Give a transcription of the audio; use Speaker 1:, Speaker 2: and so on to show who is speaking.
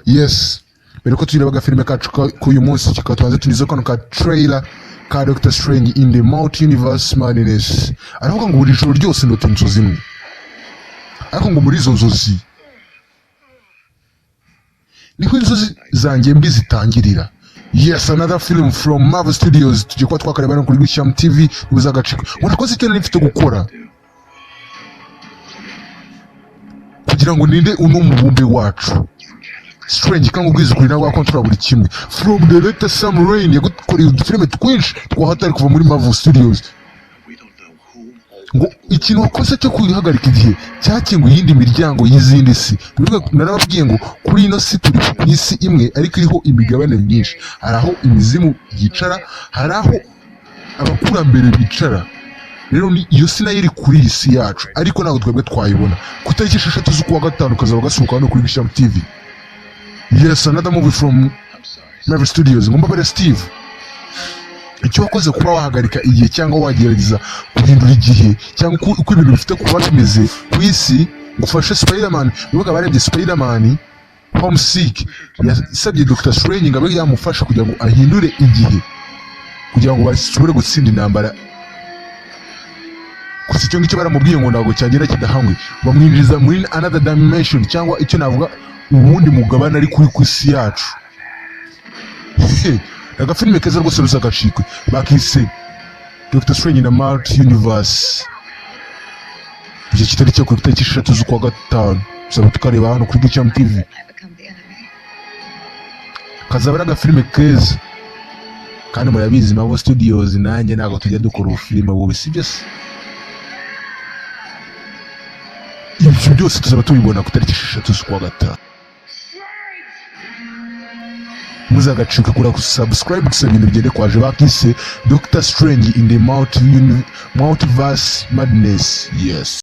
Speaker 1: Yes, mbere ko tureba agafilime kacu k'uyu munsi kikaba tubanza tunyuze kano ka trailer ka Doctor Strange in the Multi-Universe Madness. Aravuga ngo buri joro ryose ndota inzozi imwe, ariko ngo muri izo nzozi niho inzozi zanjye mbi zitangirira. Yes, another film from Marvel Studios. Tujye kuba twakareba no kuri Cham TV ubuzagacika. Wanakoze icyo nifite gukora kugira ngo ninde uno mubumbe wacu Strange kandi ubwiza kuri nawe akontrola buri kimwe. From director Sam Raimi yagukoreye udufilime twinshi twahatari kuva muri Marvel Studios. Ngo ikintu wakoze cyo kwihagarika igihe cyakinguye iyindi miryango y'izindi si. Narababwiye ngo kuri ino si turi ku isi imwe ariko iriho imigabane myinshi. Hari aho imizimu yicara, hari aho abakurambere bicara. Rero iyo si nayo iri kuri iyi si yacu ariko ntabwo twebwe twayibona. Ku itariki 6 z'ukwa gatanu kazaba gasohoka hano kuri Gashya TV. Yes, another movie from Marvel Studios. Ngomba bare Steve, icyo wakoze kuba wahagarika igihe cyangwa wagerageza guhindura igihe cyangwa uko ibintu bifite kuba bimeze ku isi, gufasha Spider-Man. Bivuga barebye Spider-Man Homesick yasabye Dr. Strange ngo abe yamufasha kugira ngo ahindure igihe kugira ngo bashobore gutsinda intambara. Gusa icyo ngicyo baramubwiye ngo ntabwo cyagera kidahangwe, bamwinjiza muri another dimension cyangwa icyo navuga ubundi mugabane ari kuri ku isi yacu. Agafilime keza rwose ruzagacikwe bakise Doctor Strange na Multi-Universe. Iki kitari cyo ku itariki 6 z'ukwa gatanu tuzaba tukareba hano kuri Cham TV. Kazaba ari agafilime keza kandi murabizi Marvel Studios nanjye ntabwo tujya dukora ubufilime bubi, sibyo se? Ibyo byose tuzaba tubibona ku itariki 6 z'ukwa gatanu. Muzagacika kura subscribe gusa ibintu bigende kwaje bakise Doctor Strange in the Multiverse Madness. Yes.